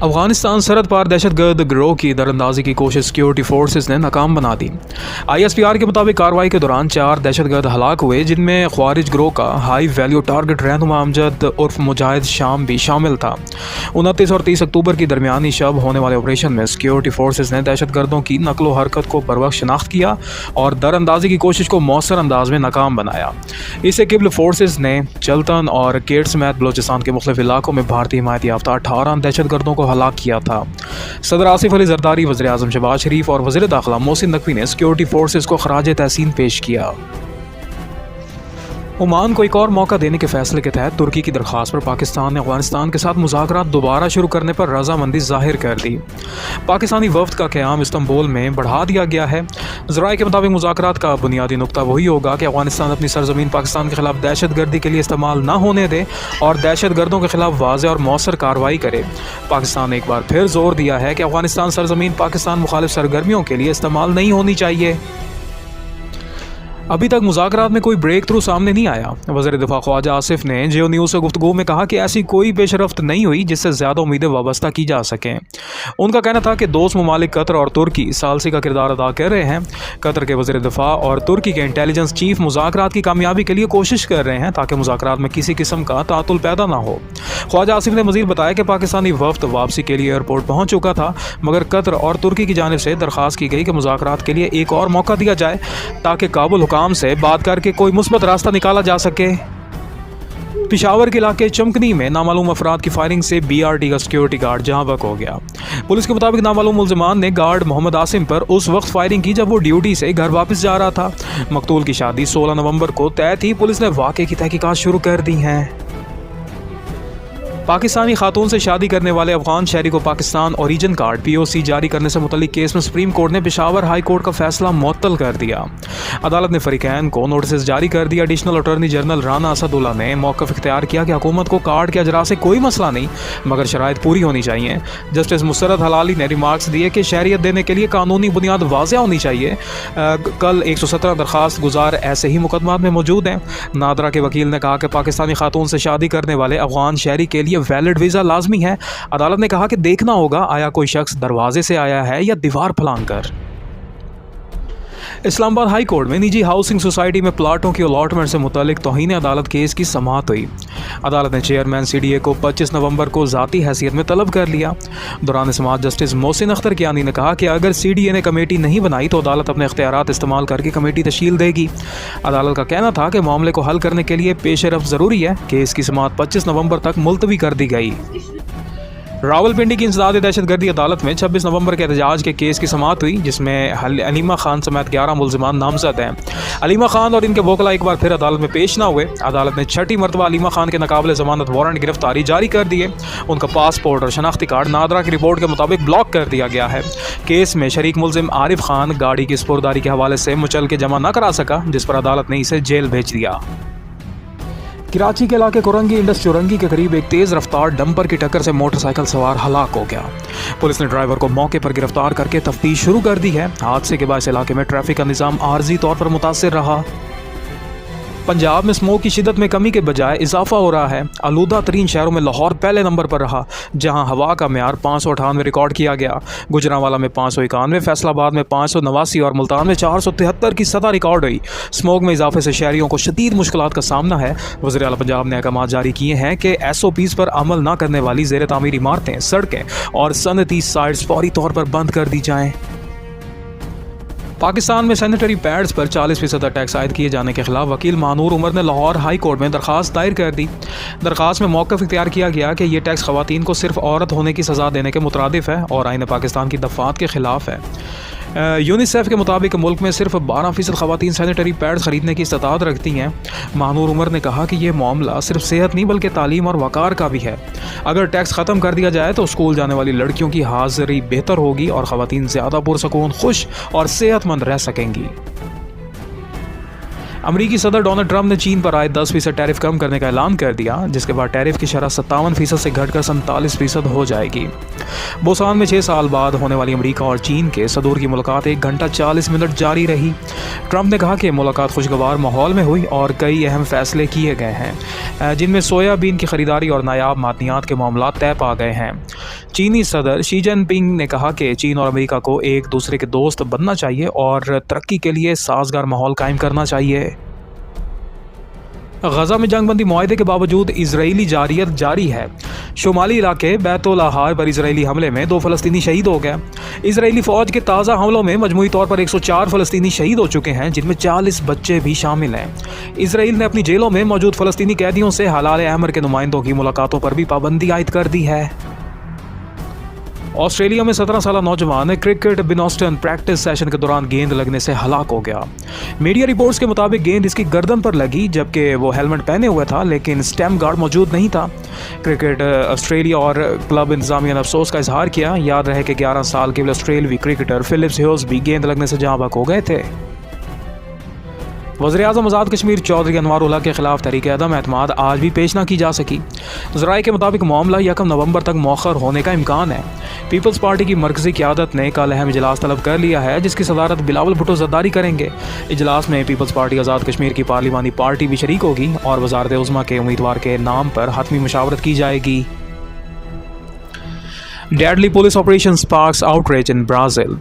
अफगानिस्तान सरहद पार दहशतगर्द गिरोह की दरअंदाजी की कोशिश सिक्योरिटी फोर्सेस ने नाकाम बना दी। ISPR के मुताबिक कार्रवाई के दौरान 4 दहशतगर्द हलाक हुए, जिनमें ख्वारिज गिरोह का हाई वैल्यू टारगेट रहनुमा अमजद उर्फ मुजाहिद शाम भी शामिल था। 29 और 30 अक्टूबर की दरमियानी शब होने वाले ऑपरेशन में सिक्योरिटी फोर्सेस ने दहशतगर्दों की नकलो हरकत को बरवक्त शनाख्त किया और दरअंदाजी की कोशिश को मौसर अंदाज में नाकाम बनाया। इससे किबल फोर्सेस ने चलतन और केट समेत बलोचिस्तान के मुख्तलिफ इलाकों में भारतीय हिमायत याफ्ता 18 दहशतगर्दों को हलाक किया था। सदर आसिफ अली जरदारी, वज़ीर आज़म शहबाज शरीफ और वज़ीर दाखिला मोहसिन नकवी ने सिक्योरिटी फोर्सेस को खराज तहसीन पेश किया। ओमान को एक और मौका देने के फैसले के तहत तुर्की की दरख्वास्त पर पाकिस्तान ने अफगानिस्तान के साथ मुज़ाकरात दोबारा शुरू करने पर रजामंदी जाहिर कर दी। पाकिस्तानी वफ्द का क़याम इस्तांबुल में बढ़ा दिया गया है। ज़राए के मुताबिक मुज़ाकरात का बुनियादी नुक्ता वही होगा कि अफगानिस्तान अपनी सरजमीन पाकिस्तान के खिलाफ दहशतगर्दी के लिए इस्तेमाल न होने दे और दहशतगर्दों के खिलाफ वाज़ेह और मौसर कार्रवाई करे। पाकिस्तान ने एक बार फिर जोर दिया है कि अफगानिस्तान सरजमीन पाकिस्तान मुखालिफ सरगर्मियों के लिए इस्तेमाल नहीं होनी चाहिए। अभी तक मुज़ाकरात में कोई ब्रेक थ्रू सामने नहीं आया। वज़ीर दिफा ख्वाजा आसिफ ने जियो न्यूज़ से गुफ्तगू में कहा कि ऐसी कोई पेशरफ्त नहीं हुई जिससे ज़्यादा उम्मीदें वाबस्ता की जा सकें। उनका कहना था कि दोस्त ममालिक कतर और तुर्की सालसी का किरदार अदा कर रहे हैं। कतर के वज़ीर दिफा और तुर्की के इंटेलिजेंस चीफ मुज़ाकरात की कामयाबी के लिए कोशिश कर रहे हैं ताकि मुज़ाकरात में किसी किस्म का तातुल पैदा ना हो। ख्वाजा आसिफ ने मज़ीद बताया कि पाकिस्तानी वफ्द वापसी के लिए एयरपोर्ट पहुँच चुका था, मगर कतर और तुर्की की जानिब से दरख्वास्त की गई कि मुज़ाकरात के लिए एक और मौका दिया जाए ताकि काबुल काम से बात करके कोई मुस्बत रास्ता निकाला जा सके। पिशावर के इलाके चमकनी में नामालूम अफराद की फायरिंग से BRT का सिक्योरिटी गार्ड जहां बक हो गया। पुलिस के मुताबिक नामालूम मुल्ज़िमान ने गार्ड मोहम्मद आसिम पर उस वक्त फायरिंग की जब वो ड्यूटी से घर वापस जा रहा था। मकतूल की शादी 16 नवंबर को तय थी। पुलिस ने वाक़े की तहकीकात शुरू कर दी हैं। पाकिस्तानी खातून से शादी करने वाले अफगान शहरी को पाकिस्तान ओरिजिन कार्ड POC जारी करने से मुतल्लिक केस में सुप्रीम कोर्ट ने पेशावर हाई कोर्ट का फैसला मुअत्तल कर दिया। अदालत ने फरीकैन को नोटिस जारी कर दिया। Additional attorney general Rana Asadullah ने मौक़िफ़ इख्तियार किया कि हुकूमत को कार्ड के अजरा से कोई मसला नहीं, मगर शराइत पूरी होनी चाहिए। जस्टिस मुसरत हलाली ने रिमार्क्स दिए कि शहरियत देने के लिए कानूनी बुनियाद वाज़ेह होनी चाहिए। कल 117 दरख्वास्त गुजार ऐसे ही मुकदमात में मौजूद हैं। नादरा के वकील ने कहा कि पाकिस्तानी खातून से शादी करने वाले अफगान शहरी के लिए वैलिड वीज़ा लाजमी है। अदालत ने कहा कि देखना होगा आया कोई शख्स दरवाजे से आया है या दीवार फलांग कर। इस्लामाबाद हाई कोर्ट में निजी हाउसिंग सोसाइटी में प्लाटों की अलॉटमेंट से मुतालिक तौहीन अदालत केस की समाअत हुई। अदालत ने चेयरमैन CDA को 25 नवंबर को ज़ाती हैसियत में तलब कर लिया। दौरान समाअत जस्टिस मोहसिन अख्तर कियानी ने कहा कि अगर CDA ने कमेटी नहीं बनाई तो अदालत अपने इख्तियारात इस्तेमाल करके कमेटी तश्कील देगी। अदालत का कहना था कि मामले को हल करने के लिए पेश रफ्त ज़रूरी है। केस की समाअत 25 नवंबर तक मुलतवी कर दी गई। रावलपिंडी की इंसदाद दहशतगर्दी अदालत में 26 नवंबर के एहतजाज के केस की समाअत हुई, जिसमें अलीमा खान समेत 11 मुल्ज़िमान नामज़द हैं। अलीमा खान और इनके वकला एक बार फिर अदालत में पेश ना हुए। अदालत ने 6ठी मरतबा अलीमा खान के नाकाबिले ज़मानत वारंट गिरफ्तारी जारी कर दिए। उनका पासपोर्ट और शनाख्ती कार्ड नादरा की रिपोर्ट के मुताबिक ब्लॉक कर दिया गया है। केस में शरीक मुल्ज़िम आरिफ खान गाड़ी की स्पुर्दारी के हवाले से मुचल के जमा न करा सका, जिस पर अदालत ने इसे जेल भेज दिया। कराची के इलाके कुरंगी इंडस चुरंगी के करीब एक तेज़ रफ्तार डंपर की टक्कर से मोटरसाइकिल सवार हलाक हो गया। पुलिस ने ड्राइवर को मौके पर गिरफ्तार करके तफ्तीश शुरू कर दी है। हादसे के बाद इलाके में ट्रैफिक का निज़ाम आर्जी तौर पर मुतासिर रहा। पंजाब में स्मोक की शिद्दत में कमी के बजाय इजाफा हो रहा है। आलूदा तरीन शहरों में लाहौर पहले नंबर पर रहा, जहां हवा का म्यार 598 रिकॉर्ड किया गया। गुजरांवाला में 591, फैसलाबाद में 589 और मुल्तान में 473 की सतह रिकॉर्ड हुई। स्मोक में इजाफे से शहरियों को शदीद मुश्किलात का सामना है। वज़ीर आला पंजाब ने अहकाम जारी किए हैं कि SOPs पर अमल न करने वाली ज़ेर तामीर इमारतें, सड़कें और सनती साइट्स फौरी तौर पर बंद कर दी जाएँ। पाकिस्तान में सैनिटरी पैड्स पर 40% टैक्स आयद किए जाने के खिलाफ वकील मानूर उमर ने लाहौर हाई कोर्ट में दरख्वास्त दायर कर दी। दरख्वास्त में मौक़िफ़ इख्तियार किया गया कि यह टैक्स ख़वातीन को सिर्फ औरत होने की सज़ा देने के मुतरादिफ है और आईन पाकिस्तान की दफ़ात के ख़िलाफ़ है। यूनिसेफ के मुताबिक मुल्क में सिर्फ 12% ख़वातीन सैनिटरी पैड्स ख़रीदने की इस्तात रखती हैं। मानूर उमर ने कहा कि यह मामला सिर्फ सेहत नहीं बल्कि तालीम और वक़ार का भी है। अगर टैक्स ख़त्म कर दिया जाए तो स्कूल जाने वाली लड़कियों की हाज़िरी बेहतर होगी और ख़वातीन ज़्यादा पुरसकून, खुश और सेहतमंद रह सकेंगी। अमरीकी सदर डोनाल्ड ट्रंप ने चीन पर आए 10% टैरिफ कम करने का ऐलान कर दिया, जिसके बाद टैरिफ की शरह 57% से घटकर 47% हो जाएगी। बुसान में 6 साल बाद होने वाली अमरीका और चीन के सदूर की मुलाकात 1 घंटा 40 मिनट जारी रही। ट्रंप ने कहा कि मुलाकात खुशगवार माहौल में हुई और कई अहम फैसले किए गए हैं, जिनमें सोयाबीन की खरीदारी और नायाब मादनियात के मामला तय पा गए हैं। चीनी सदर शी जिनपिंग ने कहा कि चीन और अमेरिका को एक दूसरे के दोस्त बनना चाहिए और तरक्की के लिए साजगार माहौल कायम करना चाहिए। गजा में जंगबंदी मुआहदे के बावजूद इजरायली जारियत जारी है। शुमाली इलाके बैतुल-लाहार पर इजरायली हमले में 2 फ़लस्तीनी शहीद हो गए। इजरायली फ़ौज के ताज़ा हमलों में मजमूई तौर पर 104 फ़लस्तीनी शहीद हो चुके हैं, जिनमें 40 बच्चे भी शामिल हैं। इसराइल ने अपनी जेलों में मौजूद फ़लस्तीनी कैदियों से हलाल अहमर के नुमाइंदों की मुलाकातों पर भी पाबंदी आयद कर दी है। ऑस्ट्रेलिया में 17 साल नौजवान क्रिकेट बिनॉस्टन प्रैक्टिस सेशन के दौरान गेंद लगने से हलाक हो गया। मीडिया रिपोर्ट्स के मुताबिक गेंद इसकी गर्दन पर लगी, जबकि वो हेलमेट पहने हुए था, लेकिन स्टेम गार्ड मौजूद नहीं था। क्रिकेट ऑस्ट्रेलिया और क्लब इंतजामिया ने अफसोस का इजहार किया। याद रहे कि 11 साल के ऑस्ट्रेलियावी क्रिकेटर फिलिप्स ह्यूज भी गेंद लगने से जहाँ बहक हो गए थे। वज़ीर-ए-आज़म आज़ाद कश्मीर चौधरी अनवारुल्लाह के खिलाफ तहरीक अदम एतमाद आज भी पेश न की जा सकी। ज़राए के मुताबिक मामला 1 नवंबर तक मौखर होने का इम्कान है। पीपल्स पार्टी की मरकज़ी क़यादत ने कल अहम इजलास तलब कर लिया है, जिसकी सदारत बिलावल भुट्टो ज़रदारी करेंगे। इजलास में पीपल्स पार्टी आज़ाद कश्मीर की पार्लिमानी पार्टी भी शरीक होगी और वज़ारत उज़्मा के उम्मीदवार के नाम पर हतमी मुशावरत की जाएगी। Deadly police operation sparks outrage in Brazil.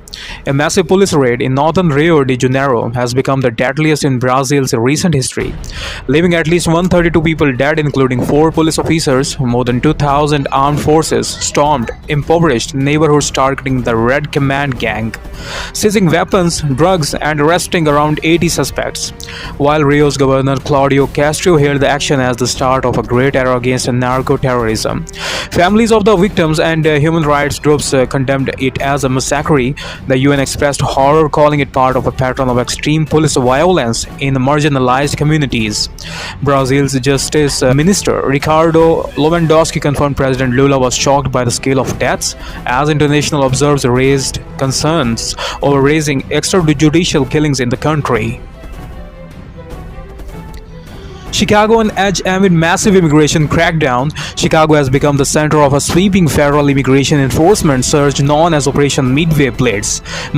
A massive police raid in northern Rio de Janeiro has become the deadliest in Brazil's recent history, leaving at least 132 people dead, including 4 police officers. More than 2,000 armed forces stormed impoverished neighborhoods targeting the Red Command gang, seizing weapons, drugs, and arresting around 80 suspects. While Rio's governor Claudio Castro hailed the action as the start of a great era against narco-terrorism, families of the victims and human rights groups condemned it as a massacre. The UN expressed horror, calling it part of a pattern of extreme police violence in marginalized communities. Brazil's Justice Minister Ricardo Lewandowski confirmed President Lula was shocked by the scale of deaths, as international observers raised concerns over raising extrajudicial killings in the country. Chicago on edge amid massive immigration crackdown. Chicago has become the center of a sweeping federal immigration enforcement surge known as Operation Midway Blitz,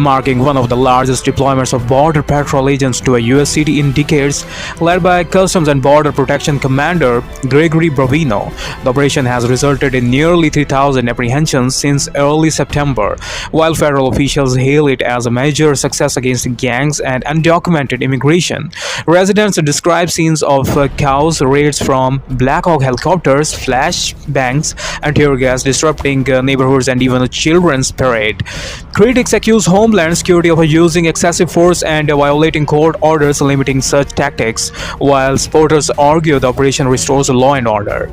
marking one of the largest deployments of Border Patrol agents to a U.S. city in decades, led by Customs and Border Protection Commander Gregory Brovino. The operation has resulted in nearly 3,000 apprehensions since early September, while federal officials hail it as a major success against gangs and undocumented immigration. Residents describe scenes of chaos, raids from Black Hawk helicopters, flashbangs, and tear gas disrupting neighborhoods, and even a children's parade. Critics accuse Homeland Security of using excessive force and violating court orders limiting such tactics, while supporters argue the operation restores law and order.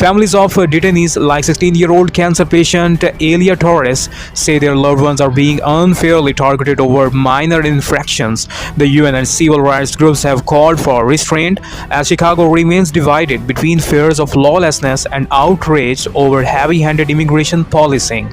Families of detainees like 16-year-old cancer patient Elia Torres say their loved ones are being unfairly targeted over minor infractions. The UN and civil rights groups have called for restraint, as Chicago remains divided between fears of lawlessness and outrage over heavy-handed immigration policing.